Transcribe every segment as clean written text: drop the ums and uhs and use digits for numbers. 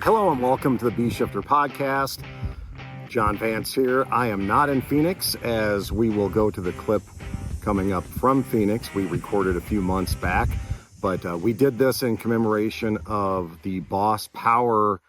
Hello and welcome to the Bee Shifter Podcast. John Vance here. I am not in Phoenix, as we will go to the clip coming up from Phoenix. We recorded a few months back, but we did this in commemoration of the Boss Power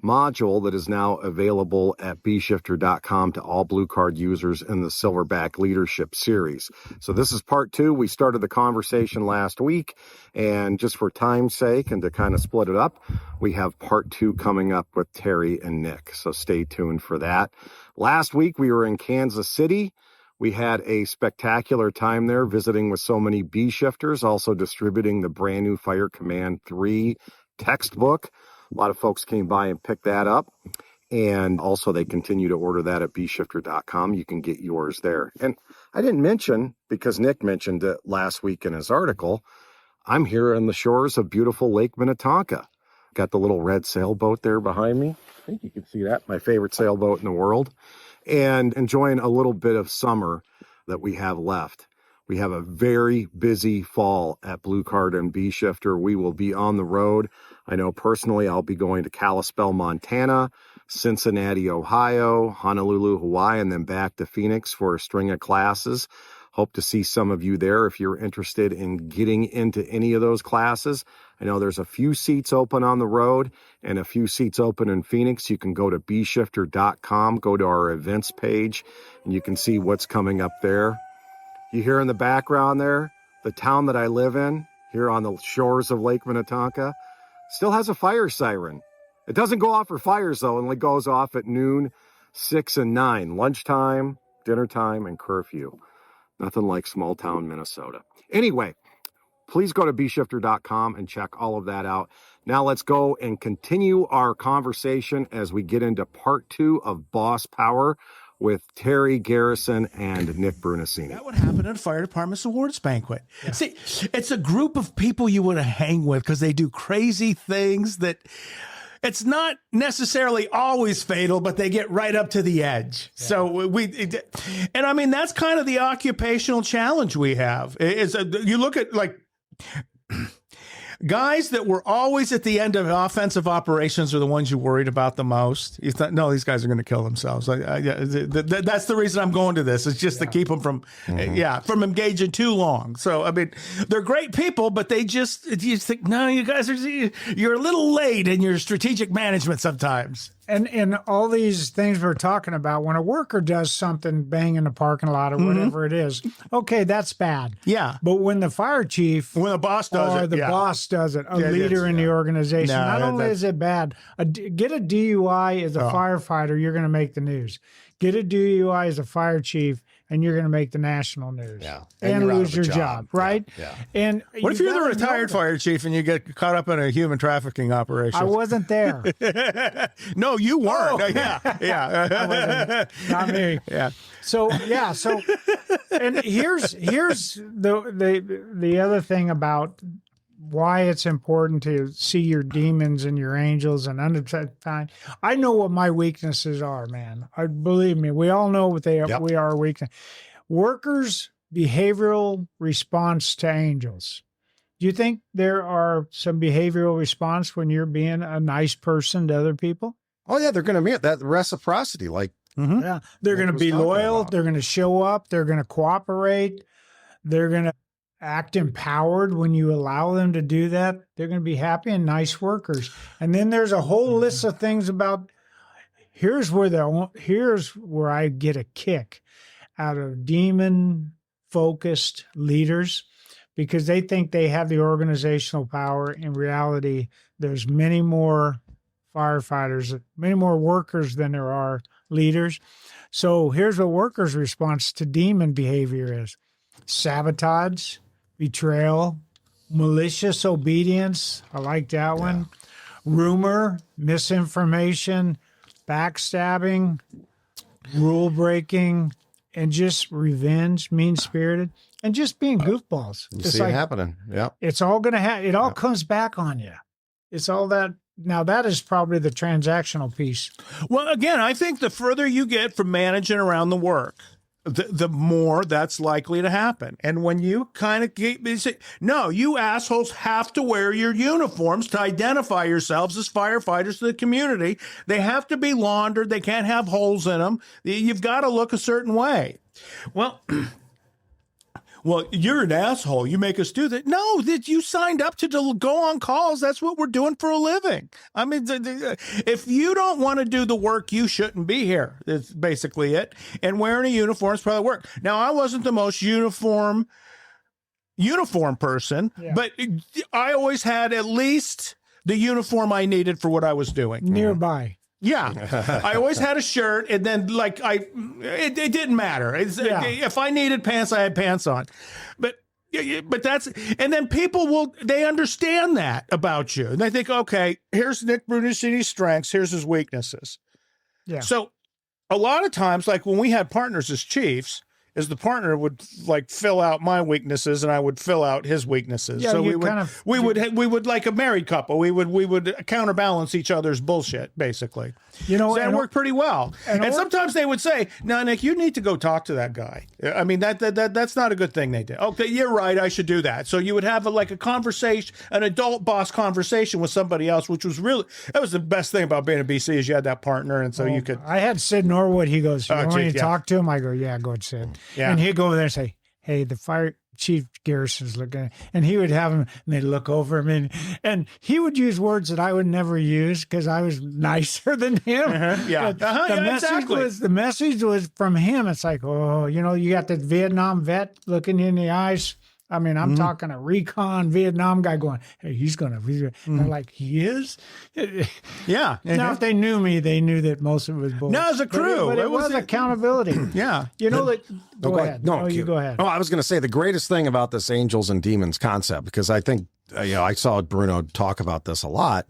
module that is now available at bshifter.com to all Blue Card users in the Silverback Leadership Series. So this is part 2. We started the conversation last week, and just for time's sake and to kind of split it up, we have part 2 coming up with Terry and Nick. So stay tuned for that. Last week we were in Kansas City. We had a spectacular time there visiting with so many bee shifters, also distributing the brand new Fire Command 3 textbook. A lot of folks came by and picked that up, and also they continue to order that at bshifter.com. You can get yours there. And I didn't mention, because Nick mentioned it last week in his article, I'm here on the shores of beautiful Lake Minnetonka. Got the little red sailboat there behind me. I think you can see that, my favorite sailboat in the world, and enjoying a little bit of summer that we have left. We have a very busy fall at Blue Card and Bee Shifter. We will be on the road. I know personally I'll be going to Kalispell, Montana, Cincinnati, Ohio, Honolulu, Hawaii, and then back to Phoenix for a string of classes. Hope to see some of you there if you're interested in getting into any of those classes. I know there's a few seats open on the road and a few seats open in Phoenix. You can go to bshifter.com, go to our events page, and you can see what's coming up there. You hear in the background there, the town that I live in, here on the shores of Lake Minnetonka, still has a fire siren. It doesn't go off for fires, though, and it goes off at noon, 6 and 9, lunchtime, dinner time, and curfew. Nothing like small town Minnesota. Anyway, please go to bshifter.com and check all of that out. Now let's go and continue our conversation as we get into part 2 of Boss Power with Terry Garrison and Nick Brunacini. That would happen at a fire department's awards banquet. Yeah. See, it's a group of people you want to hang with because they do crazy things that it's not necessarily always fatal, but they get right up to the edge. Yeah. So and I mean, that's kind of the occupational challenge we have. You look at like guys that were always at the end of offensive operations are the ones you worried about the most. You thought, no, these guys are going to kill themselves. That's the reason I'm going to this. It's just to keep them from, from engaging too long. So, I mean, they're great people, but you just think, no, you guys you're a little late in your strategic management sometimes. And all these things we're talking about, when a worker does something, bang in the parking lot or whatever it is, okay, that's bad. Yeah. But when the fire chief, when the boss does it, boss does it, a leader in the organization, not only is it bad, get a DUI as a firefighter, you're going to make the news. Get a DUI as a fire chief, and you're going to make the national news and lose your job, right? Yeah. And what if you're the retired fire chief and you get caught up in a human trafficking operation? I wasn't there. No, you weren't. Oh. Yeah. Not me. Yeah. So, and here's the other thing about why it's important to see your demons and your angels and understand. I know what my weaknesses are, man. Believe me, we all know what they are. Yep. We are weakness. Workers' behavioral response to angels. Do you think there are some behavioral response when you're being a nice person to other people? Oh, yeah, they're going to meet that reciprocity. Like, yeah, they're going to be loyal. They're going to show up. They're going to cooperate. They're going to act empowered when you allow them to do that. They're going to be happy and nice workers. And then there's a whole list of things about here's where I get a kick out of demon-focused leaders because they think they have the organizational power. In reality, there's many more firefighters, many more workers than there are leaders. So here's what workers' response to demon behavior is: sabotage, betrayal, malicious obedience. I like that one. Rumor, misinformation, backstabbing, rule breaking, and just revenge, mean-spirited, and just being goofballs. You see it happening. Yeah. It's all going to happen. It all comes back on you. It's all that. Now, that is probably the transactional piece. Well, again, I think the further you get from managing around the work, the more that's likely to happen. And when you kind of say, no, you assholes have to wear your uniforms to identify yourselves as firefighters to the community. They have to be laundered. They can't have holes in them. You've got to look a certain way. Well, you're an asshole. You make us do that. No, that you signed up to go on calls. That's what we're doing for a living. I mean, if you don't want to do the work, you shouldn't be here. That's basically it. And wearing a uniform is probably work. Now, I wasn't the most uniform person, but I always had at least the uniform I needed for what I was doing. Nearby. Yeah, I always had a shirt, and then it didn't matter. If I needed pants, I had pants on. But that's, and then people they understand that about you, and they think, okay, here's Nick Brunici's strengths, here's his weaknesses. Yeah. So a lot of times, like when we had partners as chiefs, is the partner would fill out my weaknesses and I would fill out his weaknesses. Yeah, so we would like a married couple. We would counterbalance each other's bullshit, basically. So that worked pretty well. And sometimes they would say, "No, Nick, you need to go talk to that guy." I mean, that's not a good thing they did. Okay, you're right. I should do that. So you would have a conversation, an adult boss conversation with somebody else, which was that was the best thing about being a BC is you had that partner, and so you could. I had Sid Norwood. He goes, "You want me to talk to him?" I go, "Yeah, go ahead, Sid." Yeah. And he'd go over there and say, "Hey, the fire chief Garrison's looking at," and he would have him, and they'd look over him, and he would use words that I would never use because I was nicer than him. The message was from him. It's like, oh, you got the Vietnam vet looking in the eyes. I mean, I'm talking a recon Vietnam guy going, "Hey, he's going to," and I'm like, "He is?" Yeah. Now, if they knew me, they knew that most of it was bull. No, as a crew. But it was accountability. Yeah. Go ahead. No, you go ahead. Oh, I was going to say the greatest thing about this angels and demons concept, because I think, I saw Bruno talk about this a lot,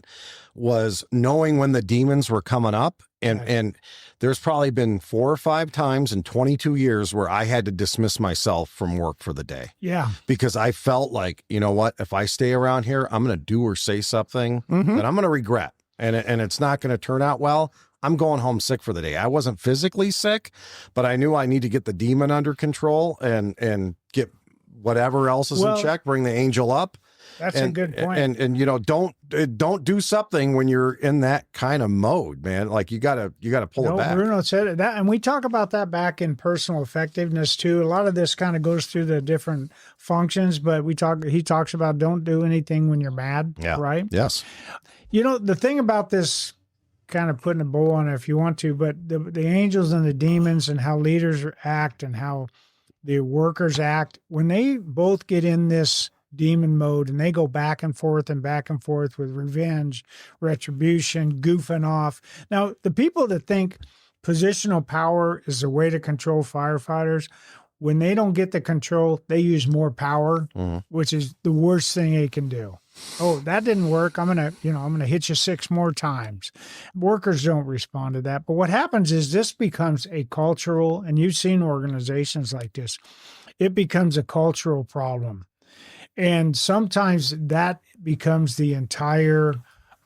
was knowing when the demons were coming up. And there's probably been 4 or 5 times in 22 years where I had to dismiss myself from work for the day. Yeah. Because I felt like, you know what, if I stay around here, I'm going to do or say something that I'm going to regret. And it's not going to turn out well. I'm going home sick for the day. I wasn't physically sick, but I knew I need to get the demon under control and get whatever else is in check, bring the angel up. That's a good point. And don't do something when you're in that kind of mode, man. Like you gotta pull it back. Bruno said that, and we talk about that back in personal effectiveness too. A lot of this kind of goes through the different functions, but he talks about don't do anything when you're mad. Yeah. Right. Yes. The thing about this, kind of putting a bow on it if you want to, but the angels and the demons and how leaders act and how the workers act, when they both get in this demon mode and they go back and forth with revenge, retribution, goofing off. Now, the people that think positional power is the way to control firefighters, when they don't get the control, they use more power, which is the worst thing they can do. Oh, that didn't work. I'm gonna hit you 6 more times. Workers don't respond to that. But what happens is this becomes a cultural, and you've seen organizations like this, it becomes a cultural problem. And sometimes that becomes the entire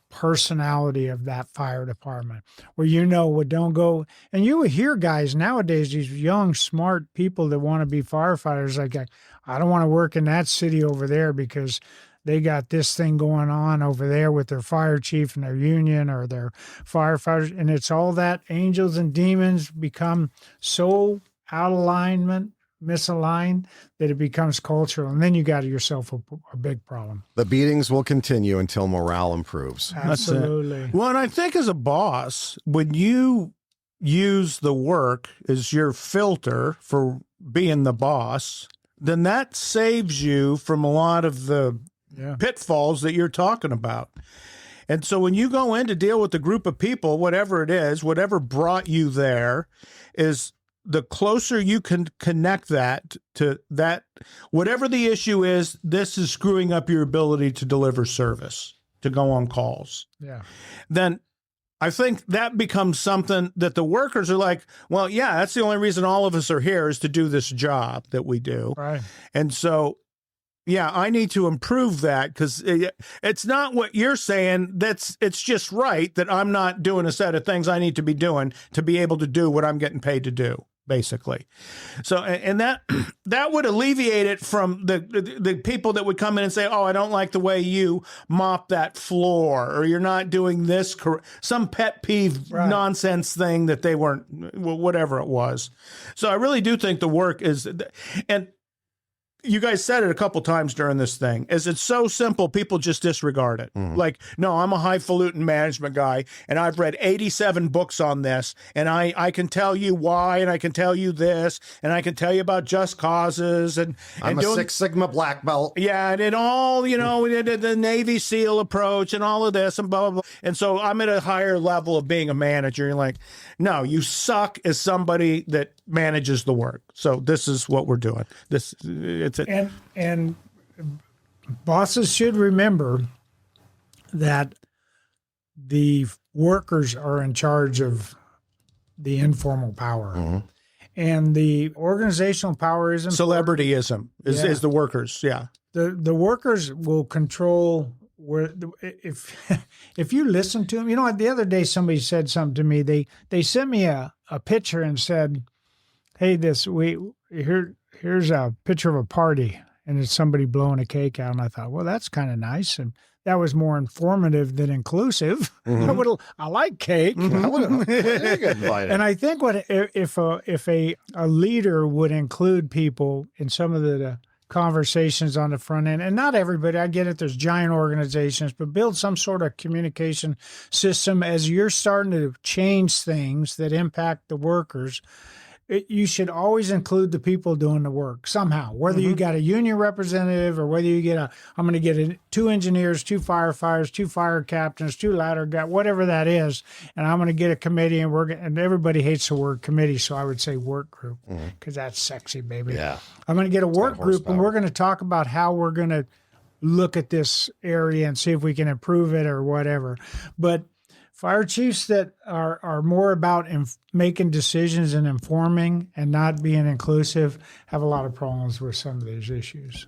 personality of that fire department, where don't go. And you would hear guys nowadays, these young, smart people that want to be firefighters, like, I don't want to work in that city over there because they got this thing going on over there with their fire chief and their union or their firefighters. And it's all that angels and demons become so out of alignment, misaligned, that it becomes cultural, and then you got yourself a big problem. The beatings will continue until morale improves. Absolutely. Well, and I think as a boss, when you use the work as your filter for being the boss, then that saves you from a lot of the pitfalls that you're talking about. And so when you go in to deal with a group of people, whatever it is, whatever brought you there, is the closer you can connect that to that, whatever the issue is, this is screwing up your ability to deliver service, to go on calls. Yeah. Then I think that becomes something that the workers are like, well, yeah, that's the only reason all of us are here is to do this job that we do. Right. And so, yeah, I need to improve that, because it's not what you're saying. It's just right that I'm not doing a set of things I need to be doing to be able to do what I'm getting paid to do, basically. So, and that would alleviate it from the people that would come in and say, oh, I don't like the way you mop that floor, or you're not doing this, some pet peeve nonsense thing that they weren't, whatever it was. So I really do think the work is, and you guys said it a couple times during this thing, is it's so simple, people just disregard it. Like, no, I'm a highfalutin management guy, and I've read 87 books on this, and I can tell you why, and I can tell you this, and I can tell you about just causes. And I'm a Six Sigma black belt. Yeah, and it all, the Navy SEAL approach and all of this and blah, blah, blah. And so I'm at a higher level of being a manager. You're like, no, you suck as somebody that manages the work. So this is what we're doing. And bosses should remember that the workers are in charge of the informal power. And the organizational power is important. Celebrityism is the workers. Yeah. The workers will control where, if you listen to them, the other day somebody said something to me. They sent me a picture and said, hey, here's a picture of a party, and it's somebody blowing a cake out. And I thought, well, that's kind of nice. And that was more informative than inclusive. I like cake. And I think if a leader would include people in some of the conversations on the front end, and not everybody, I get it, there's giant organizations, but build some sort of communication system as you're starting to change things that impact the workers. You should always include the people doing the work somehow, whether you got a union representative or whether you I'm going to get 2 engineers, 2 firefighters, 2 fire captains, 2 ladder guys, whatever that is. And I'm going to get a committee, and everybody hates the word committee. So I would say work group, because that's sexy, baby. Yeah. I'm going to get a work group, and we're going to talk about how we're going to look at this area and see if we can improve it or whatever. But fire chiefs that are more about making decisions and informing and not being inclusive have a lot of problems with some of these issues.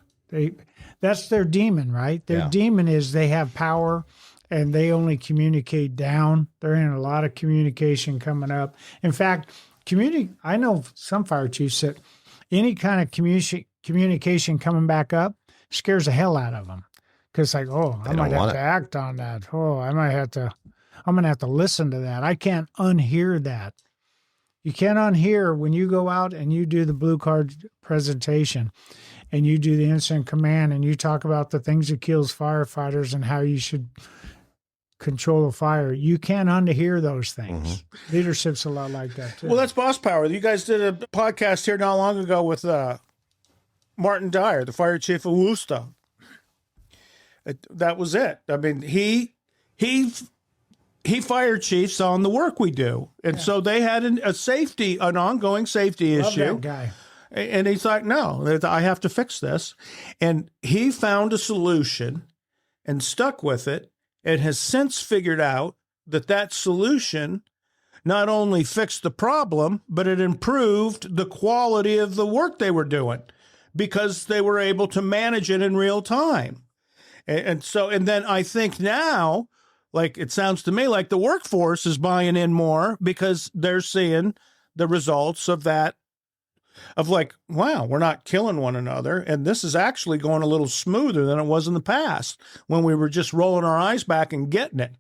That's their demon, right? Their demon is they have power and they only communicate down. They're in a lot of communication coming up. In fact, I know some fire chiefs that any kind of communication coming back up scares the hell out of them. Because I might have to act on that. I'm going to have to listen to that. I can't unhear that. You can't unhear when you go out and you do the blue card presentation and you do the incident command and you talk about the things that kills firefighters and how you should control a fire. You can't unhear those things. Leadership's a lot like that too. Well, that's boss power. You guys did a podcast here not long ago with Martin Dyer, the fire chief of Worcester. That was it. I mean, he fired chiefs on the work we do. And so they had an ongoing safety Love issue. that guy. And he thought, no, I have to fix this. And he found a solution and stuck with it and has since figured out that solution not only fixed the problem, but it improved the quality of the work they were doing because they were able to manage it in real time. And then I think now, like, it sounds to me like the workforce is buying in more because they're seeing the results of that, of like, wow, we're not killing one another. And this is actually going a little smoother than it was in the past when we were just rolling our eyes back and getting it.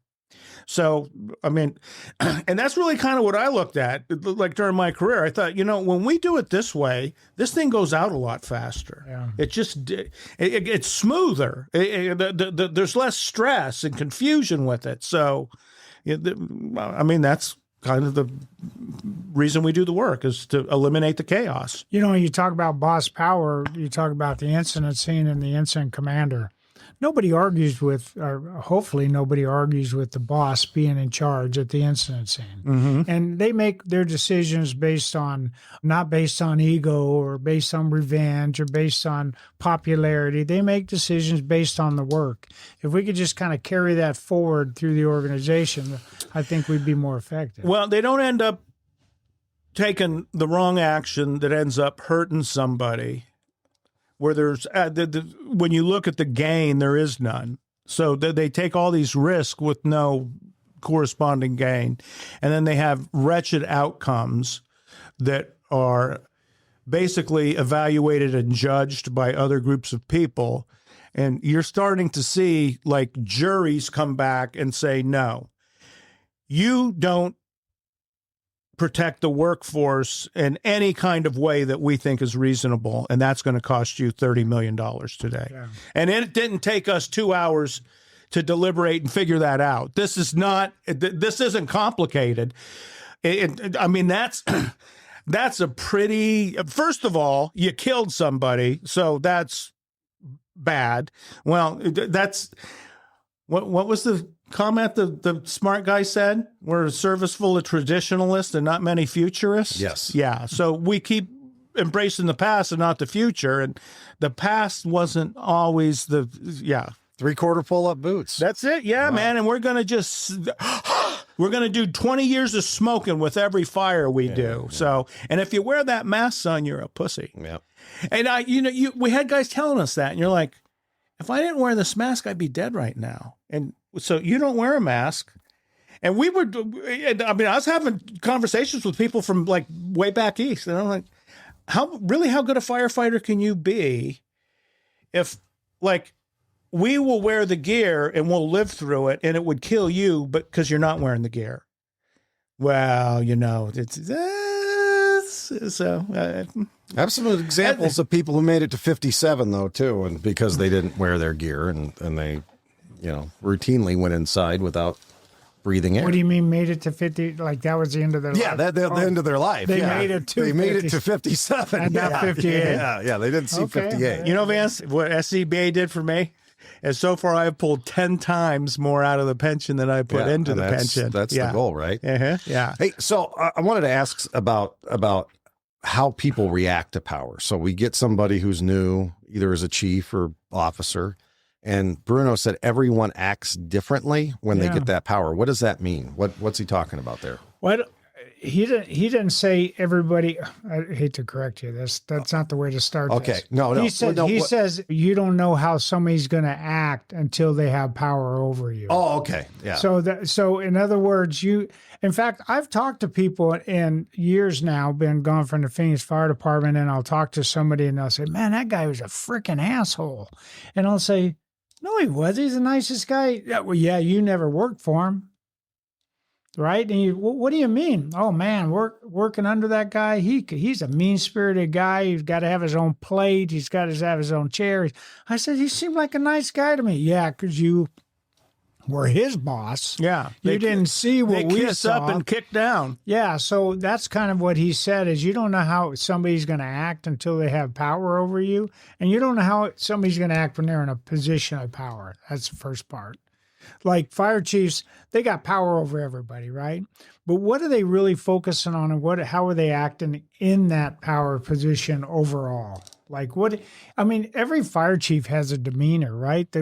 So, I mean, and that's really kind of what I looked at, like during my career. I thought, when we do it this way, this thing goes out a lot faster. Yeah. It just, it's smoother. There's less stress and confusion with it. So, I mean, that's kind of the reason we do the work, is to eliminate the chaos. You talk about boss power, you talk about the incident scene and the incident commander. Nobody argues with, or hopefully nobody argues with the boss being in charge at the incident scene. And they make their decisions not based on ego or based on revenge or based on popularity. They make decisions based on the work. If we could just kind of carry that forward through the organization, I think we'd be more effective. Well, they don't end up taking the wrong action that ends up hurting somebody. Where there's, when you look at the gain, there is none. So they take all these risks with no corresponding gain. And then they have wretched outcomes that are basically evaluated and judged by other groups of people. And you're starting to see like juries come back and say, no, you don't protect the workforce in any kind of way that we think is reasonable. And that's going to cost you $30 million today. Yeah. And it didn't take us 2 hours to deliberate and figure that out. This isn't complicated. I mean, that's a pretty, first of all, you killed somebody. So that's bad. Well, that's, what was the comment the smart guy said? We're a service full of traditionalists and not many futurists. Yes. Yeah. So we keep embracing the past and not the future. And the past wasn't always the, yeah. 3/4 pull-up boots. That's it. Yeah, wow. Man. And we're going to do 20 years of smoking with every fire we do. Yeah. So, and if you wear that mask, son, you're a pussy. Yeah. And we had guys telling us that, and you're like, if I didn't wear this mask, I'd be dead right now. And so you don't wear a mask. And I was having conversations with people from like way back east, and I'm like, how good a firefighter can you be if like, we will wear the gear and we'll live through it, and it would kill you, but because you're not wearing the gear. Well, I have some examples of people who made it to 57 though too, and because they didn't wear their gear and they, routinely went inside without breathing air. What do you mean made it to 50? Like that was the end of their life? Yeah, the end of their life. They made it to 57 and not 58. Yeah, they didn't see 58. You know, Vance, what SCBA did for me? And so far, I've pulled 10 times more out of the pension than I put into the pension. That's the goal, right? Yeah. Hey, so I wanted to ask about how people react to power. So we get somebody who's new, either as a chief or officer, and Bruno said everyone acts differently when they get that power. What does that mean? What's he talking about there? What? He didn't say everybody. I hate to correct you. That's not the way to start. Okay, this. No. He says you don't know how somebody's going to act until they have power over you. Oh, okay, yeah. So in other words, in fact, I've talked to people in years now, been gone from the Phoenix Fire Department, and I'll talk to somebody and they'll say, "Man, that guy was a freaking asshole," and I'll say, "No, he was. He's the nicest guy." Yeah, well, yeah, you never worked for him. Right? And what do you mean? Oh, man, working under that guy, he's a mean-spirited guy. He's got to have his own plate. He's got to have his own chair. I said, he seemed like a nice guy to me. Yeah, because you were his boss. Yeah. You didn't see what we saw. They kiss up and kick down. Yeah, so that's kind of what he said is you don't know how somebody's going to act until they have power over you, and you don't know how somebody's going to act when they're in a position of power. That's the first part. Like fire chiefs, they got power over everybody, right? But what are they really focusing on, and how are they acting in that power position overall? Like every fire chief has a demeanor, right?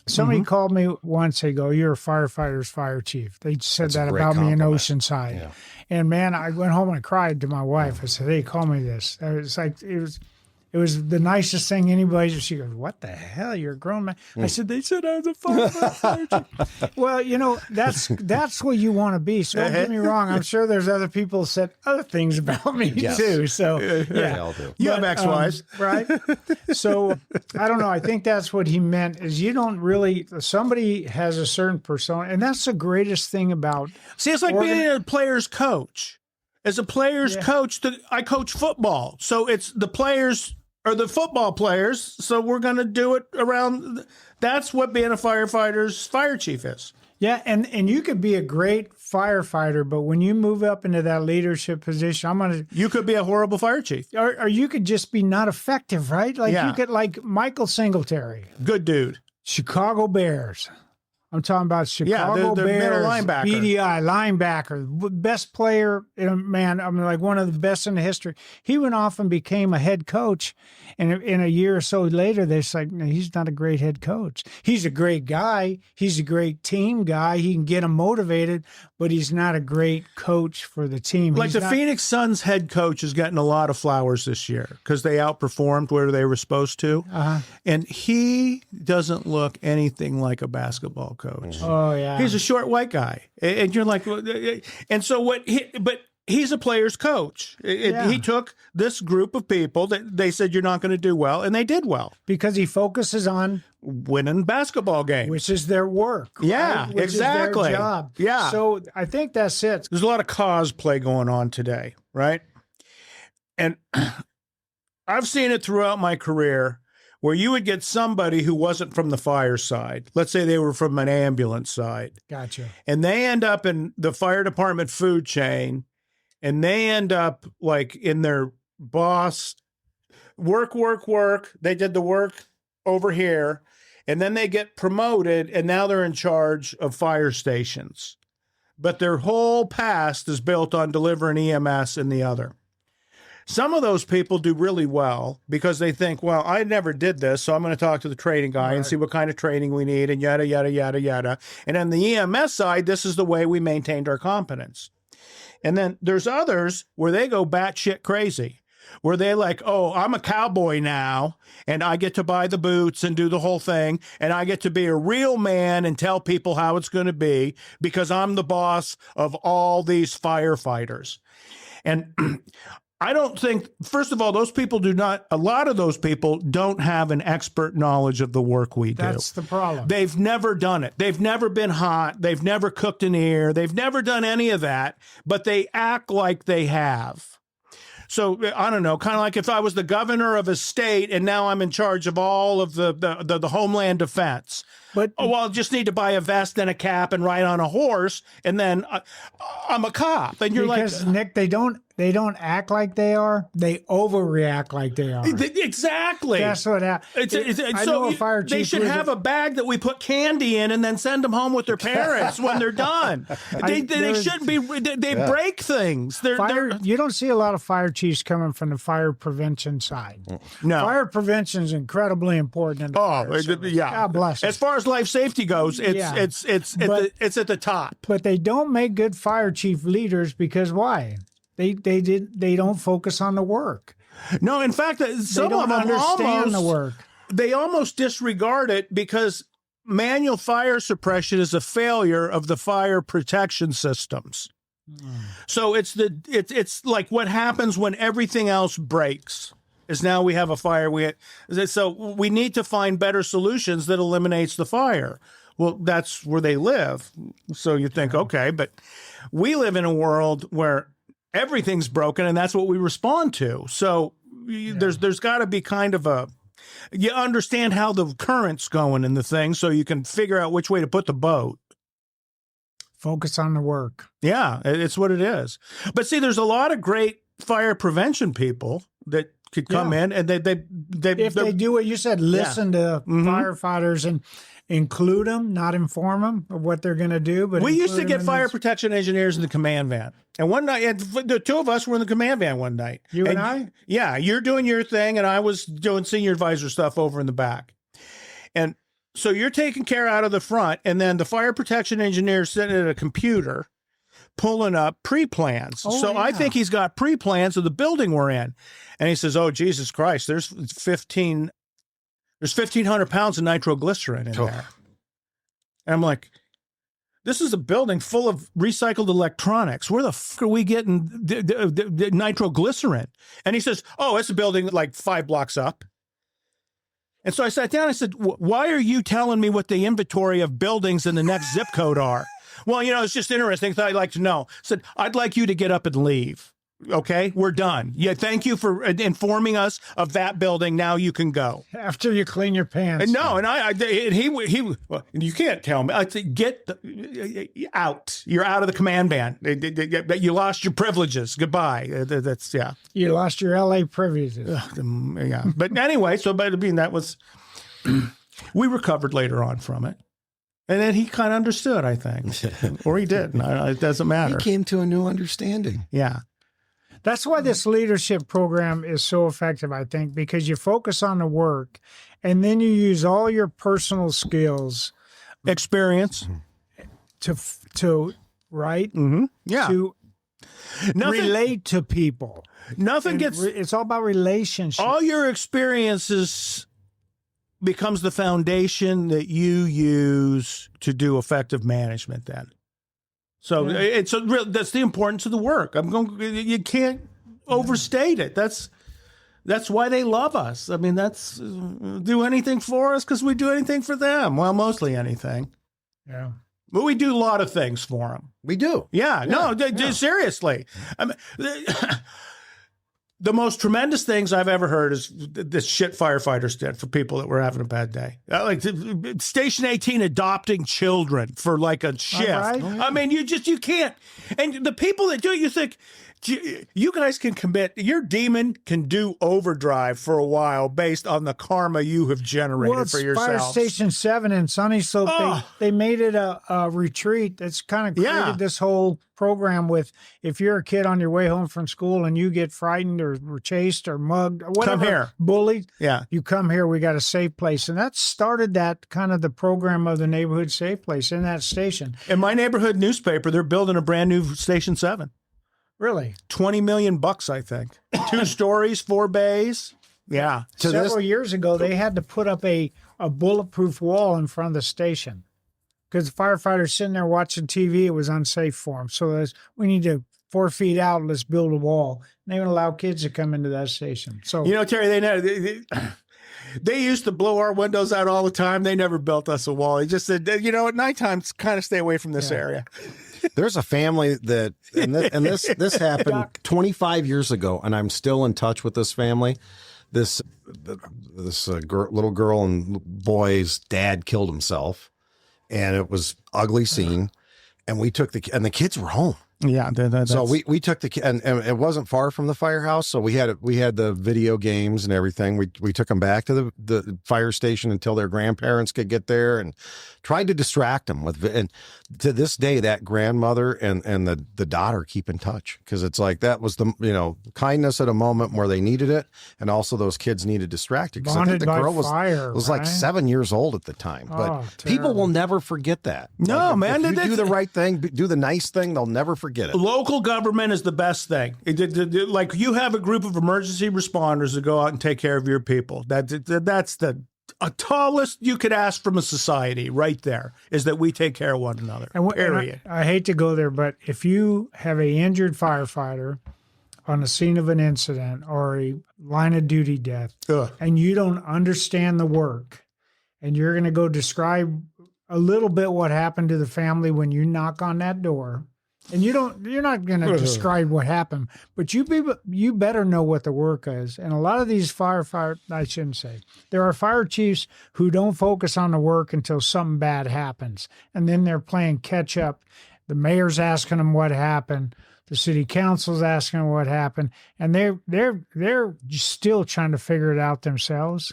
Somebody called me once, they go, "You're a firefighter's fire chief." They said that about me in Oceanside. Yeah. And man, I went home and I cried to my wife. I said, "Hey, call me this." It was the nicest thing anybody. She goes, "What the hell? You're a grown man." I said, "They said I was a firefighter." Well, that's what you want to be. So don't get me wrong. I'm sure there's other people who said other things about me too. So yeah, all do. You have ex-wives, right? So I don't know. I think that's what he meant. Is you don't really. Somebody has a certain persona, and that's the greatest thing about. See, it's like being a player's coach. As a player's coach, I coach football, so it's the players. Or the football players, so we're going to do it around. That's what being a firefighter's fire chief is. Yeah, and you could be a great firefighter, but when you move up into that leadership position, you could be a horrible fire chief, or you could just be not effective, right? Like you could, like Michael Singletary, good dude, Chicago Bears. I'm talking about Chicago the Bears, middle linebacker. BDI linebacker, best player, man. I mean, like one of the best in the history. He went off and became a head coach, and in a year or so later, they're like, "No, he's not a great head coach. He's a great guy. He's a great team guy. He can get them motivated, but he's not a great coach for the team." Like Phoenix Suns head coach is getting a lot of flowers this year because they outperformed where they were supposed to, and he doesn't look anything like a basketball coach. Oh yeah, he's a short white guy, and you're like, and so what? But he's a player's coach. He took this group of people that they said you're not going to do well, and they did well. Because he focuses on winning basketball games. which is their work. Yeah, right? Which exactly. is their job. Yeah. So I think that's it. There's a lot of cosplay going on today, right? And I've seen it throughout my career where you would get somebody who wasn't from the fire side. Let's say they were from an ambulance side. Gotcha. And they end up in the fire department food chain, and they end up like in their boss work. They did the work over here, and then they get promoted, and now they're in charge of fire stations. But their whole past is built on delivering EMS in the other. Some of those people do really well because they think, well, I never did this, so I'm going to talk to the training guy and see what kind of training we need and yada, yada, yada, yada. And on the EMS side, this is the way we maintained our competence. And then there's others where they go batshit crazy, where they like, oh, I'm a cowboy now, and I get to buy the boots and do the whole thing, and I get to be a real man and tell people how it's going to be because I'm the boss of all these firefighters. And I don't think, first of all, those people a lot of those people don't have an expert knowledge of the work we do. That's the problem. They've never done it. They've never been hot. They've never cooked an ear. They've never done any of that, but they act like they have. So I don't know, kind of like if I was the governor of a state and now I'm in charge of all of the Homeland Defense. But I just need to buy a vest and a cap and ride on a horse, and then I'm a cop. And you're because, like, Nick, they don't act like they are. They overreact like they are. Exactly. That's what happens. I know a fire chief. They should have a bag that we put candy in and then send them home with their parents when they're done. They shouldn't be. They break things. You don't see a lot of fire chiefs coming from the fire prevention side. No, fire prevention is incredibly important. In the fire service. Yeah. God bless. As far as life safety goes, it's at the top. But they don't make good fire chief leaders because why? They don't focus on the work. No, in fact, some of them understand the work. They almost disregard it because manual fire suppression is a failure of the fire protection systems. So it's like what happens when everything else breaks. Is now we have a fire. So we need to find better solutions that eliminates the fire. Well, that's where they live. So you think, okay, but we live in a world where everything's broken, and that's what we respond to. So there's got to be kind of you understand how the current's going in the thing, so you can figure out which way to put the boat. Focus on the work. Yeah, it's what it is. But see, there's a lot of great fire prevention people that could come in, and if they do what you said, listen to firefighters and include them, not inform them of what they're going to do. But we used to get fire protection engineers in the command van, and one night, and the two of us were in the command van one night. You and I? Yeah, you're doing your thing, and I was doing senior advisor stuff over in the back, and so you're taking care out of the front, and then the fire protection engineer sitting at a computer pulling up pre-plans. I think he's got pre-plans of the building we're in. And he says, oh, Jesus Christ, there's 1,500 pounds of nitroglycerin in there. And I'm like, this is a building full of recycled electronics. Where the f are we getting the nitroglycerin? And he says, oh, it's a building like 5 blocks up. And so I sat down and I said, why are you telling me what the inventory of buildings in the next zip code are? Well, it's just interesting. I'd like to know. I said, I'd like you to get up and leave. Okay, we're done. Yeah, thank you for informing us of that building. Now you can go. After you clean your pants. No, and he well, you can't tell me. I said, get out. You're out of the command van. You lost your privileges. Goodbye. That's You lost your LA privileges. Yeah, but anyway, that was. We recovered later on from it. And then he kind of understood, I think. Or he didn't. It doesn't matter. He came to a new understanding. Yeah. That's why this leadership program is so effective, I think, because you focus on the work and then you use all your personal skills. Experience. To right? Mm-hmm. Yeah. To relate to people. It's all about relationships. All your experiences becomes the foundation that you use to do effective management then. So it's that's the importance of the work. You can't overstate it. That's why they love us. I mean, that's do anything for us because we do anything for them. Well, mostly anything. Yeah. But we do a lot of things for them. We do. Yeah. No, seriously. I mean, the most tremendous things I've ever heard is this shit firefighters did for people that were having a bad day. Like Station 18 adopting children for like a shift. Right. I mean, you can't. And the people that do it, you think, you guys can commit, your demon can do overdrive for a while based on the karma you have generated for yourselves. Fire Station 7 in Sunny Slope, they made it a retreat that's kind of created this whole program with if you're a kid on your way home from school and you get frightened or chased or mugged or whatever, come here. Bullied, you come here, we got a safe place. And that started that kind of the program of the neighborhood safe place in that station. In my neighborhood newspaper, they're building a brand new Station 7. Really? $20 million, I think. 2 stories, 4 bays. Yeah. Several years ago, they had to put up a bulletproof wall in front of the station because the firefighters sitting there watching TV, it was unsafe for them. So we need to 4 feet out, let's build a wall. And they would allow kids to come into that station. So Terry, they used to blow our windows out all the time. They never built us a wall. They just said, at nighttime, kind of stay away from this area. There's a family that, and this happened 25 years ago, and I'm still in touch with this family. This little girl and boy's dad killed himself, and it was ugly scene. And we took and the kids were home. Yeah, so we took the and it wasn't far from the firehouse, so we had the video games and everything. We took them back to the fire station until their grandparents could get there, and tried to distract them with. And to this day, that grandmother and the daughter keep in touch because it's like that was the kindness at a moment where they needed it, and also those kids needed distracted because I think the girl was like 7 years old at the time. But people will never forget that. No, like, man, if you do the right thing, do the nice thing, they'll never forget it. Local government is the best thing. Like you have a group of emergency responders that go out and take care of your people. That's the tallest you could ask from a society right there is that we take care of one another. Period. And I hate to go there, but if you have a injured firefighter on the scene of an incident or a line of duty death, and you don't understand the work, and you're going to go describe a little bit what happened to the family when you knock on that door. And you're not going to describe what happened, but you better know what the work is. And a lot of these I shouldn't say, there are fire chiefs who don't focus on the work until something bad happens. And then they're playing catch up. The mayor's asking them what happened. The city council's asking them what happened. And they're still trying to figure it out themselves.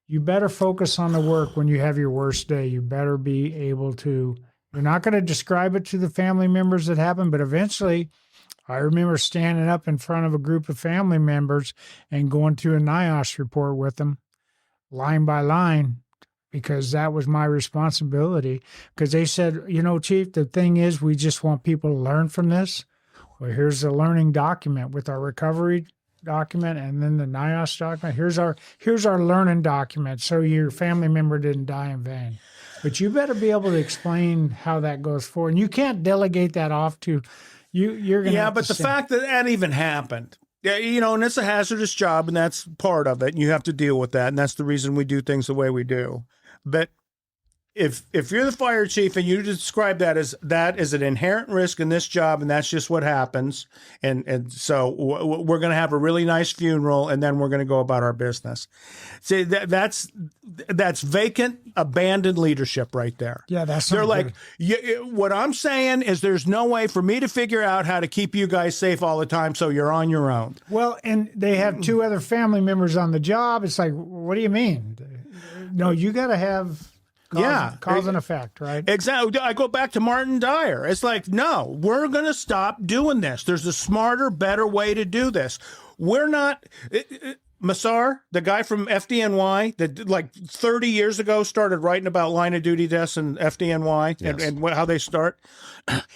You better focus on the work when you have your worst day. You better be able to. You're not going to describe it to the family members that happened, but eventually I remember standing up in front of a group of family members and going through a NIOSH report with them line by line because that was my responsibility. Because they said, Chief, the thing is we just want people to learn from this. Well, here's the learning document with our recovery document and then the NIOSH document. Here's our learning document so your family member didn't die in vain. But you better be able to explain how that goes forward. And you can't delegate that off to you. You're going to. Yeah, but the fact that even happened, and it's a hazardous job, and that's part of it. And you have to deal with that, and that's the reason we do things the way we do. But if you're the fire chief and you describe that is an inherent risk in this job, and that's just what happens, and so we're going to have a really nice funeral, and then we're going to go about our business. See, that's vacant, abandoned leadership right there. Yeah, they're like, what I'm saying is there's no way for me to figure out how to keep you guys safe all the time, so you're on your own. Well, and they have 2 other family members on the job. It's like, what do you mean? No, you got to have. Cause and effect, right? Exactly. I go back to Martin Dyer. It's like, no, we're going to stop doing this. There's a smarter, better way to do this. We're not... Massar, the guy from FDNY that like 30 years ago started writing about line of duty deaths and FDNY and how they start.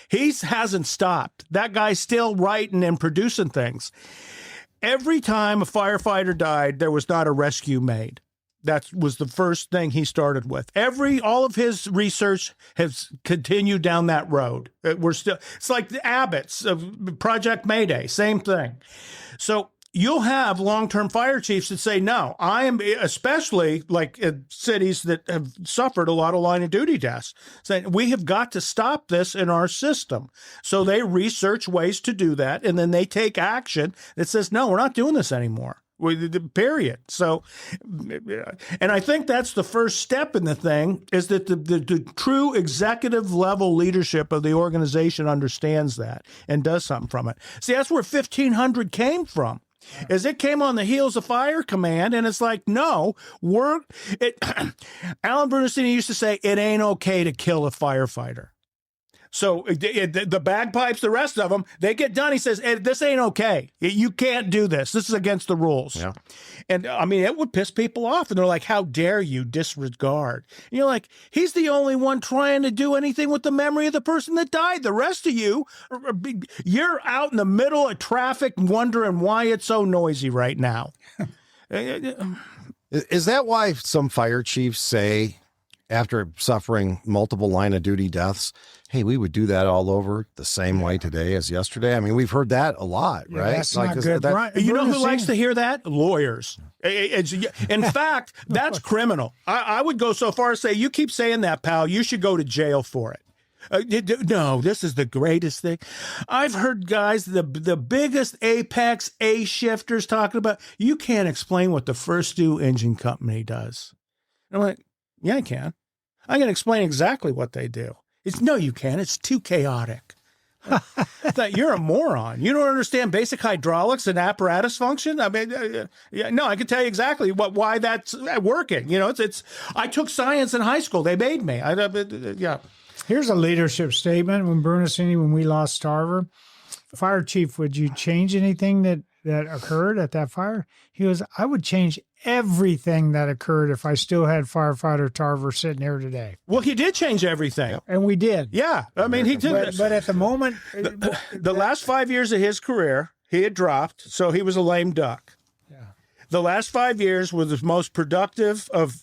He hasn't stopped. That guy's still writing and producing things. Every time a firefighter died, there was not a rescue made. That was the first thing he started with. All of his research has continued down that road. It's like the Abbott's of Project Mayday, same thing. So you'll have long-term fire chiefs that say, no, I am, especially like in cities that have suffered a lot of line of duty deaths, saying we have got to stop this in our system. So they research ways to do that, and then they take action that says, no, we're not doing this anymore. Period. So, and I think that's the first step in the thing, is that the true executive level leadership of the organization understands that and does something from it. See, that's where 1500 came from. Is it came on the heels of Fire Command, and it's like, no, Alan Bernstein used to say, it ain't okay to kill a firefighter. So the bagpipes, the rest of them, they get done. He says, hey, this ain't okay. You can't do this. This is against the rules. Yeah. And I mean, it would piss people off. And they're like, how dare you disregard? And you're like, he's the only one trying to do anything with the memory of the person that died. The rest of you, you're out in the middle of traffic wondering why it's so noisy right now. Is that why some fire chiefs say, after suffering multiple line of duty deaths, hey, we would do that all over the same way today as yesterday? I mean, we've heard that a lot, right? That's not good. You know who likes to hear that? Lawyers. In fact, that's criminal. I would go so far as say, you keep saying that, pal, you should go to jail for it. No, this is the greatest thing. I've heard guys, the biggest apex A-shifters talking about, you can't explain what the First Due Engine Company does. And I'm like, yeah, I can. I can explain exactly what they do. No, you can't. It's too chaotic. You're a moron. You don't understand basic hydraulics and apparatus function. I mean, no, I can tell you exactly why that's working. You know, it's. I took science in high school. They made me. Yeah. Here's a leadership statement. When we lost Tarver, fire chief, would you change anything that occurred at that fire? He goes, I would change everything that occurred if I still had firefighter Tarver sitting here today. Well, he did change everything. And we did. Yeah. I mean, he did. But at the moment... The last 5 years of his career, he had dropped, so he was a lame duck. Yeah. The last 5 years were the most productive of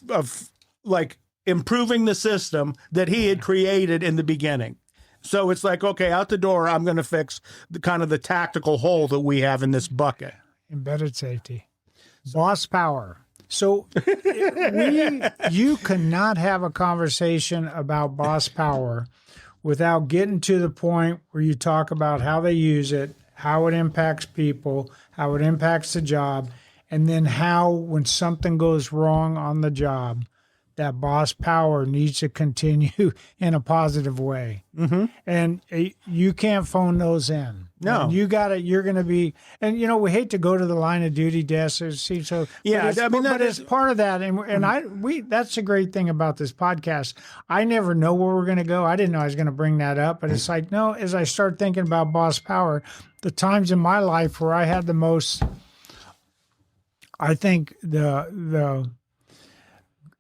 like improving the system that he had created in the beginning. So it's like, okay, out the door, I'm going to fix the tactical hole that we have in this bucket. Embedded safety. Boss power. So you cannot have a conversation about boss power without getting to the point where you talk about how they use it, how it impacts people, how it impacts the job, and then how, when something goes wrong on the job, that boss power needs to continue in a positive way. Mm-hmm. And you can't phone those in. No. And you're going to be, and we hate to go to the line of duty deaths. Yeah. But it's part of that. And that's the great thing about this podcast. I never know where we're going to go. I didn't know I was going to bring that up, but it's like, no, as I start thinking about boss power, the times in my life where I had the most, I think the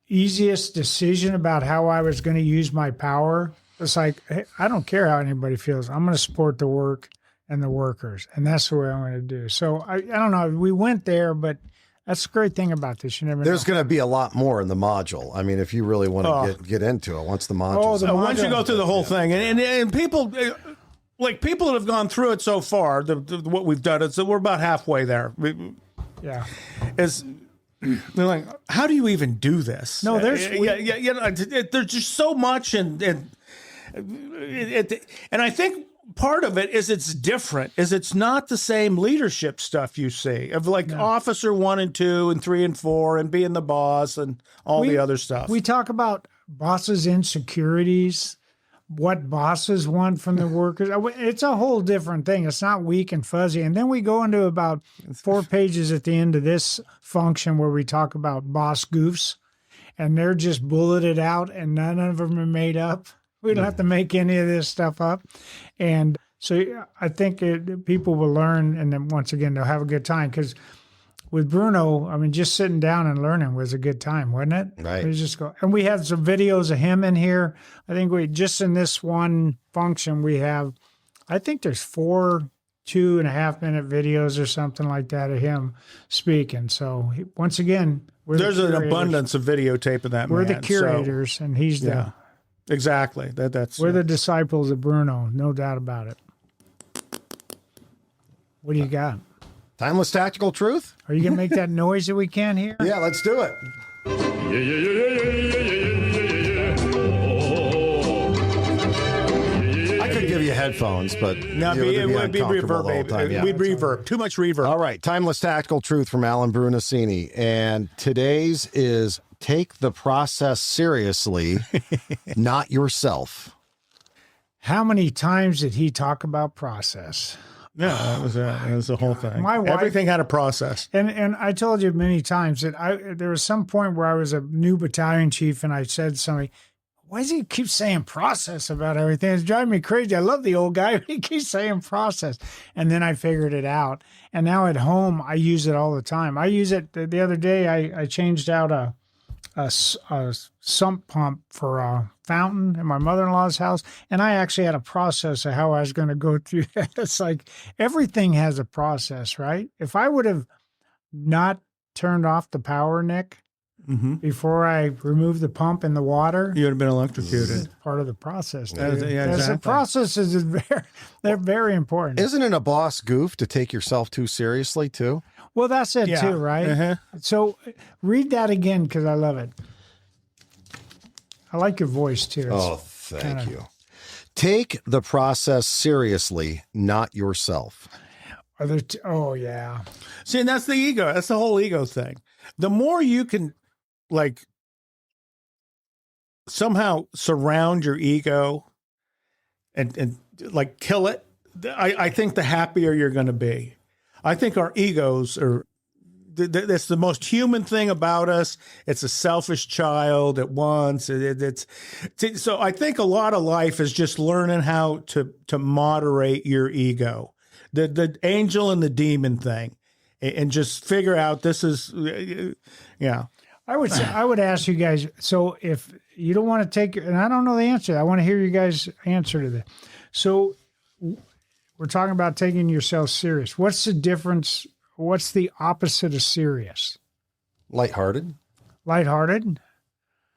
easiest decision about how I was going to use my power. It's like, hey, I don't care how anybody feels. I'm going to support the work and the workers. And that's the way I'm going to do. So I don't know. We went there, but that's the great thing about this. You never There's going to be a lot more in the module. I mean, if you really want to get into it, once the module. Once you go through the whole thing, and people, like people that have gone through it so far, what we've done, we're about halfway there. Yeah. They're like, how do you even do this? No, there's there's just so much, and I think part of it is it's different. It's not the same leadership stuff you see of officer 1 and 2 and 3 and 4 and being the boss and all the other stuff. We talk about bosses' insecurities, what bosses want from the workers. It's a whole different thing. It's not weak and fuzzy. And then we go into about 4 pages at the end of this function where we talk about boss goofs, and they're just bulleted out and none of them are made up. We don't have to make any of this stuff up. And so I think people will learn, and then once again, they'll have a good time. Because with Bruno, I mean, just sitting down and learning was a good time, wasn't it? Right. And we had some videos of him in here. I think just in this one function, I think there's 4 2.5-minute videos or something like that of him speaking. So once again, There's an abundance of videotape of that. We're man, the curators, and he's yeah, exactly. We're the disciples of Bruno, no doubt about it. What do you got? Timeless tactical truth? Are you going to make that noise that we can't hear? Yeah, let's do it. I could give you headphones, but No, it it would be reverb, baby. Yeah. We'd reverb. Too much reverb. All right, timeless tactical truth from Alan Brunacini. And today's is take the process seriously, not yourself. How many times did he talk about process? Yeah, that was the whole thing. My wife- Everything had a process. And I told you many times that there was some point where I was a new battalion chief and I said to somebody, why does he keep saying process about everything? It's driving me crazy. I love the old guy, but he keeps saying process. And then I figured it out. And now at home, I use it all the time. I use it the other day. I changed out a sump pump for a fountain in my mother-in-law's house, and I actually had a process of how I was going to go through that. It's like everything has a process, right? If I would have not turned off the power, Nick, before I removed the pump in the water, You would have been electrocuted. part of the process. Yeah, dude. yeah, As the exactly. processes is they're very important. Isn't it a boss goof to take yourself too seriously, too? Well, that's it Yeah. too, right? Uh-huh. So read that again because I love it. I like your voice too. It's Thank you. Take the process seriously, not yourself. oh yeah. See, and that's the ego. That's the whole ego thing. The more you can, like, somehow surround your ego and like kill it, I think the happier you're going to be. I think our egos are, that's the most human thing about us. It's a selfish child at once. So I think a lot of life is just learning how to moderate your ego, the angel and the demon thing, and just figure out this is, yeah. I would ask you guys. So if you don't want to take, and I don't know the answer, I want to hear you guys' answer to that. So we're talking about taking yourself serious. What's the difference? What's the opposite of serious? Lighthearted. Lighthearted.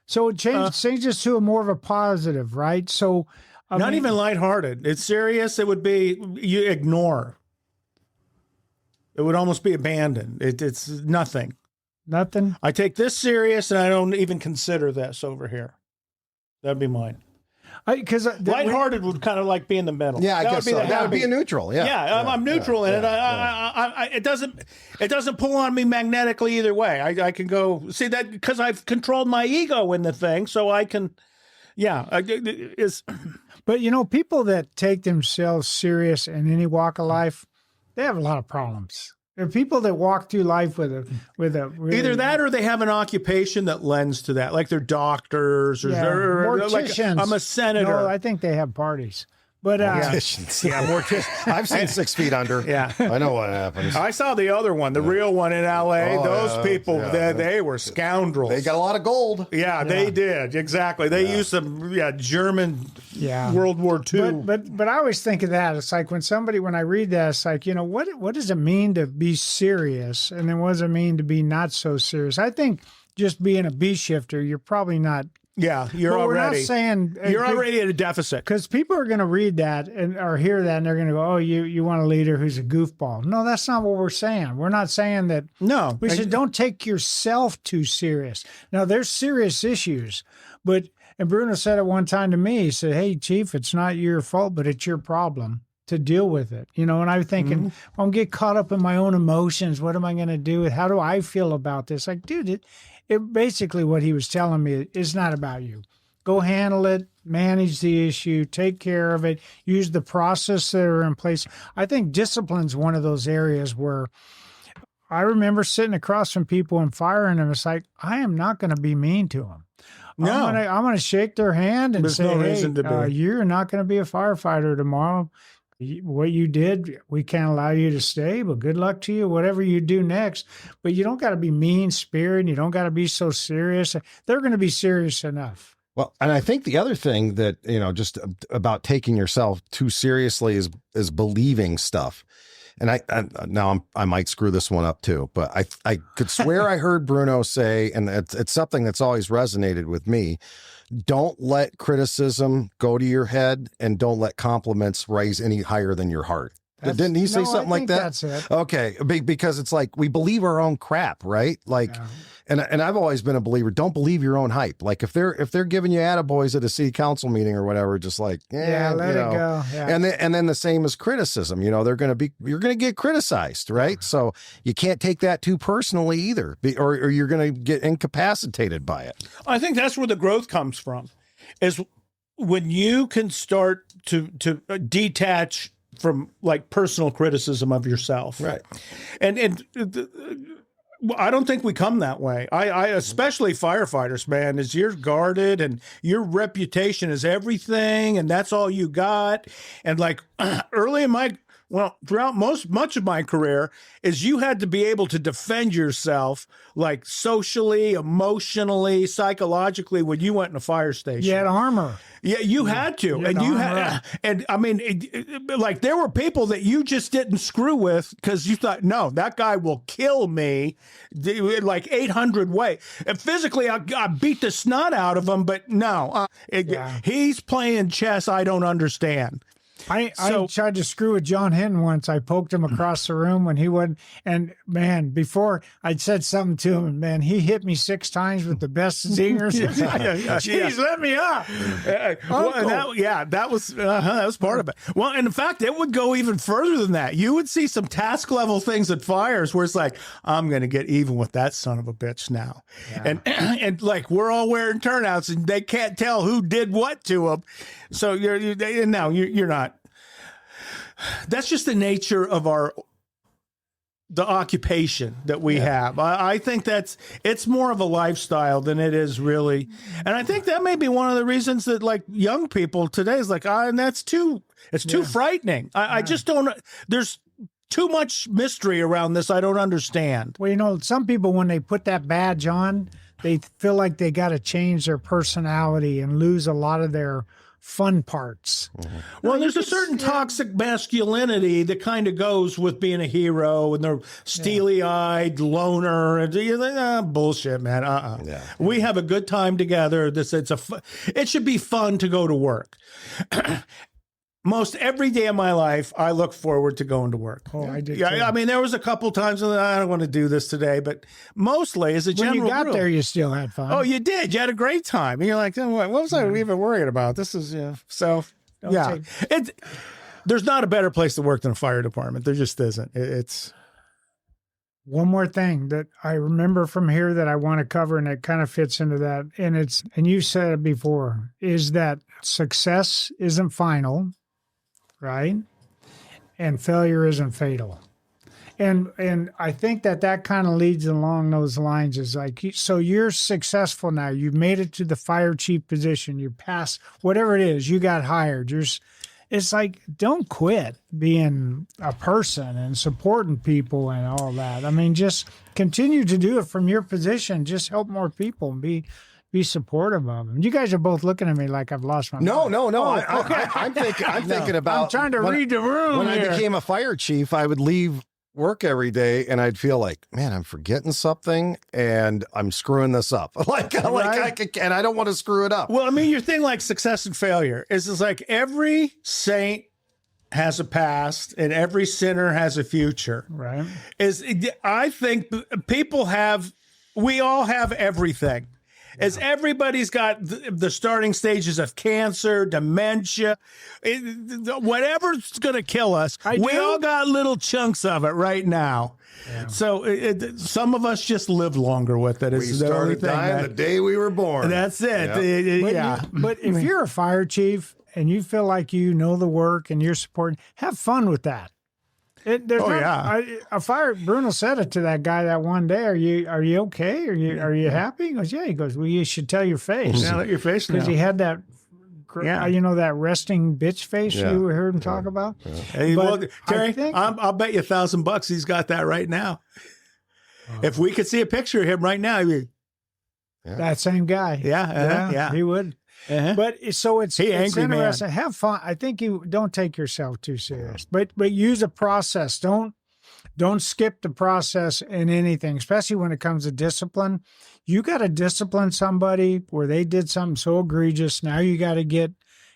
So it changes to a more of a positive, right? So Not even lighthearted. It's serious. It would be you ignore. It would almost be abandoned. It's nothing. Nothing. I take this serious, and I don't even consider this over here. That'd be mine. Because Lighthearted would kind of like be in the middle. Yeah, I guess so. That would be a neutral. Yeah. Yeah, I'm neutral in it. It doesn't pull on me magnetically either way. I can go see that because I've controlled my ego in the thing, so I can. Yeah, But you know, people that take themselves serious in any walk of life, they have a lot of problems. There are people that walk through life with a really, either that or they have an occupation that lends to that, like they're doctors or morticians. Like I'm a senator. No, I think they have parties. But Morticians. Yeah, morticians. I've seen 6 Feet Under. Yeah. I know what happens. I saw the other one, the real one in L.A. Oh, Those yeah, people, yeah. they were scoundrels. They got a lot of gold. Yeah, they did. Exactly. They used some German World War II. But I always think of that. It's like when I read that, it's like, you know, what does it mean to be serious? And then what does it mean to be not so serious? I think just being a B shifter, you're probably not. Yeah, you're But already. We're not saying you're already at a deficit. because people are going to read that or hear that and they're going to go, "Oh, you want a leader who's a goofball?" No, that's not what we're saying. We're not saying that. No, We said don't take yourself too serious. Now there's serious issues, and Bruno said it one time to me. He said, "Hey, Chief, it's not your fault, but it's your problem to deal with it." You know, and I'm thinking, well, I'm get caught up in my own emotions. What am I going to do? How do I feel about this? Like, dude, it basically what he was telling me is not about you. Go handle it, manage the issue, take care of it, use the process that are in place. I think discipline's one of those areas where I remember sitting across from people and firing them. It's like, I am not going to be mean to them. No. I'm going to shake their hand and There's say, no hey, reason to be. you're not going to be a firefighter tomorrow. What you did, we can't allow you to stay, but good luck to you, whatever you do next. But you don't got to be mean-spirited. You don't got to be so serious. They're going to be serious enough. Well, and I think the other thing that, just about taking yourself too seriously is believing stuff. And I might screw this one up too, but I could swear I heard Bruno say, and it's something that's always resonated with me, don't let criticism go to your head and don't let compliments rise any higher than your heart. Didn't he say something like that? That's it. Okay. Because it's like, we believe our own crap, right? Like, and I've always been a believer, don't believe your own hype. Like if they're giving you attaboys at a city council meeting or whatever, just like, let it go. Yeah. And then the same as criticism, you're going to get criticized, right? So you can't take that too personally either, or you're going to get incapacitated by it. I think that's where the growth comes from, is when you can start to detach from like personal criticism of yourself. Right. And I don't think we come that way. I especially firefighters, man, is you're guarded and your reputation is everything and that's all you got. And like early in throughout much of my career is you had to be able to defend yourself like socially, emotionally, psychologically when you went in a fire station. You had armor. Yeah, you had to. And I mean, like there were people that you just didn't screw with because you thought, no, that guy will kill me like 800 ways. And physically, I beat the snot out of him, but no, he's playing chess I don't understand. I tried to screw with John Hinton once. I poked him across the room when he wouldn't. And man, before I'd said something to him, and man, he hit me 6 times with the best zingers. Jeez, let me up. That was part of it. Well, and in fact, it would go even further than that. You would see some task level things at fires where it's like, I'm going to get even with that son of a bitch now. Yeah. And like we're all wearing turnouts and they can't tell who did what to them. So you're not. That's just the nature of the occupation that we have. I think it's more of a lifestyle than it is really. And I think that may be one of the reasons that like young people today is like, and it's too frightening. I just don't, there's too much mystery around this. I don't understand. Well, some people, when they put that badge on, they feel like they got to change their personality and lose a lot of their fun parts. Well, there's a certain toxic masculinity that kind of goes with being a hero and the steely-eyed loner. And bullshit, man. Yeah. We have a good time together. It should be fun to go to work. Most every day of my life, I look forward to going to work. Oh, I did. Yeah, I mean, there was a couple times that I don't want to do this today, but mostly as a general rule. When you got there, you still had fun. Oh, you did. You had a great time. And you're like, oh, what was I even worried about? This is There's not a better place to work than a fire department. There just isn't. It's one more thing that I remember from here that I want to cover, and it kind of fits into that. And you said it before, is that success isn't final. Right? And failure isn't fatal. And I think that kind of leads along those lines is like, so you're successful now. You've made it to the fire chief position. You passed whatever it is. You got hired. It's like, don't quit being a person and supporting people and all that. I mean, just continue to do it from your position. Just help more people and be supportive of them. You guys are both looking at me like I've lost my mind. No. I'm thinking about. I'm trying to read the room. When here. I became a fire chief, I would leave work every day and I'd feel like, man, I'm forgetting something and I'm screwing this up. And I don't want to screw it up. Well, I mean, your thing like success and failure is like every saint has a past and every sinner has a future. Right. I think we all have everything. As everybody's got the starting stages of cancer, dementia, whatever's going to kill us, we all got little chunks of it right now. Yeah. So some of us just live longer with it. We started dying the day we were born. That's it. But if you're a fire chief and you feel like you know the work and you're supporting, have fun with that. Bruno said it to that guy that one day. Are you okay? Are you happy? He goes, yeah. He goes, well, you should tell your face. Yeah, let your face know. Because he had that, that resting bitch face you heard him talk about. Yeah. Hey, well, Terry, I'll bet you $1,000 he's got that right now. If we could see a picture of him right now, that same guy. Yeah, he would. But it's angry man. interesting. Have fun. I think you don't take yourself too serious, but use a process. Don't skip the process in anything, especially when it comes to discipline. You got to discipline somebody where they did something so egregious. Now you got to get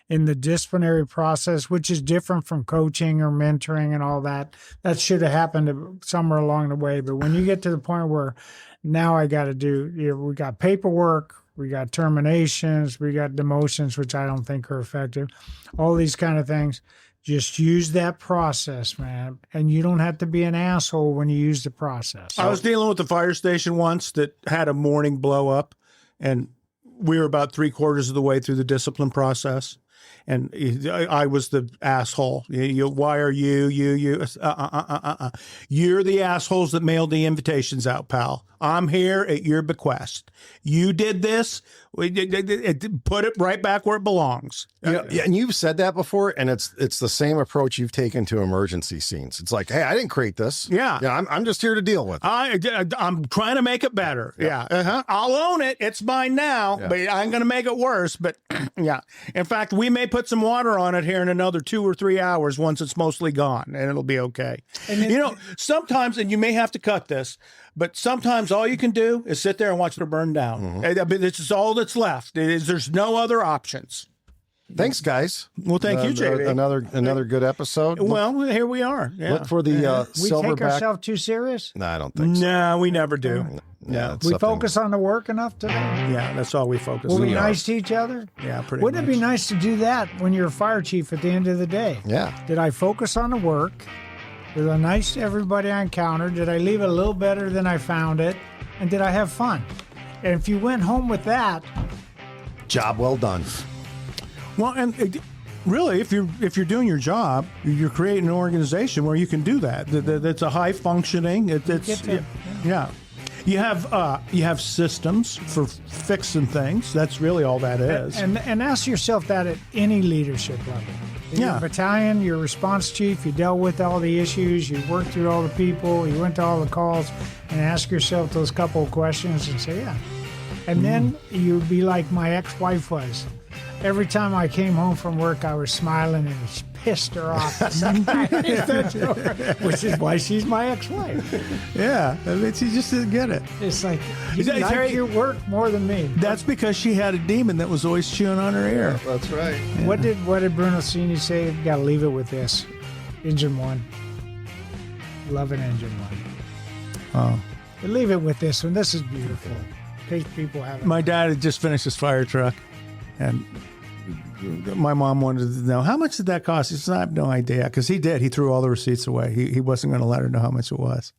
in the disciplinary process, which is different from coaching or mentoring and all that. That should have happened somewhere along the way. But when you get to the point where now I got to do, we got paperwork, we got terminations, we got demotions, which I don't think are effective, all these kind of things. Just use that process, man. And you don't have to be an asshole when you use the process. I was dealing with the fire station once that had a morning blow up, and we were about 3/4 of the way through the discipline process. And I was the asshole. Why are you? You're the assholes that mailed the invitations out, pal. I'm here at your bequest. You did this. Put it right back where it belongs. Yeah, and you've said that before, and it's the same approach you've taken to emergency scenes. It's like, hey, I didn't create this. Yeah, I'm just here to deal with it. I'm trying to make it better. Yeah. I'll own it. It's mine now, but I'm going to make it worse. But yeah, in fact, we may put some water on it here in another 2 or 3 hours once it's mostly gone, and it'll be okay. And sometimes, and you may have to cut this, but sometimes all you can do is sit there and watch it burn down. This is all that's left. There's no other options. Thanks, guys. Well, thank you, JD. Another good episode. Well, here we are. Yeah. Look for the we Silverback. take ourselves too serious? No, I don't think so. No, we never do. Yeah, We focus on the work enough today? Yeah, that's all we focus We'll on. be nice to each other? Yeah, pretty Wouldn't much. it be nice to do that when you're a fire chief at the end of the day? Yeah. Did I focus on the work? Was I nice to everybody I encountered? Did I leave it a little better than I found it? And did I have fun? And if you went home with that, Job well done. Well, and really, if you're doing your job, you're creating an organization where you can do that. That's a high functioning. Yeah. You have systems for fixing things. That's really all that is. and ask yourself that at any leadership level. Yeah. Your battalion, your response chief, you dealt with all the issues, you worked through all the people, you went to all the calls, and ask yourself those couple of questions and say, yeah. And then you'd be like my ex-wife was. Every time I came home from work, I was smiling and pissed her off. Which is why she's my ex-wife. Yeah, I mean, she just didn't get it. It's like, you like your work more than me. That's because she had a demon that was always chewing on her ear. Yeah, that's right. Yeah. What did Bruno Cini say? You got to leave it with this. Engine 1. Love an Engine 1. Oh. But leave it with this one. This is beautiful. In case people haven't. My dad had just finished his fire truck, and my mom wanted to know, how much did that cost? He said, I have no idea. Because he did. He threw all the receipts away. He wasn't going to let her know how much it was.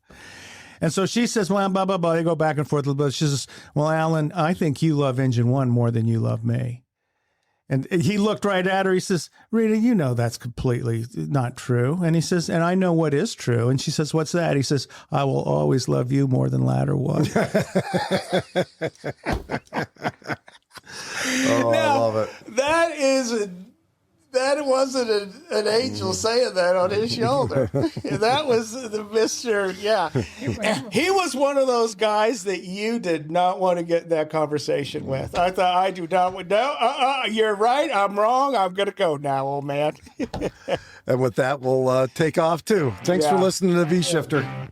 And so she says, well, blah, blah, blah. They go back and forth a little bit. She says, well, Alan, I think you love Engine 1 more than you love me. And he looked right at her. He says, Rita, you know that's completely not true. And he says, and I know what is true. And she says, what's that? He says, I will always love you more than Ladder was. Oh, now, I love it. That wasn't an angel saying that on his shoulder. That was the Mr. Yeah. He was one of those guys that you did not want to get in that conversation with. I thought, I do not want, no, you're right, I'm wrong, I'm going to go now, old man. And with that, we'll take off too. Thanks for listening to the V-Shifter.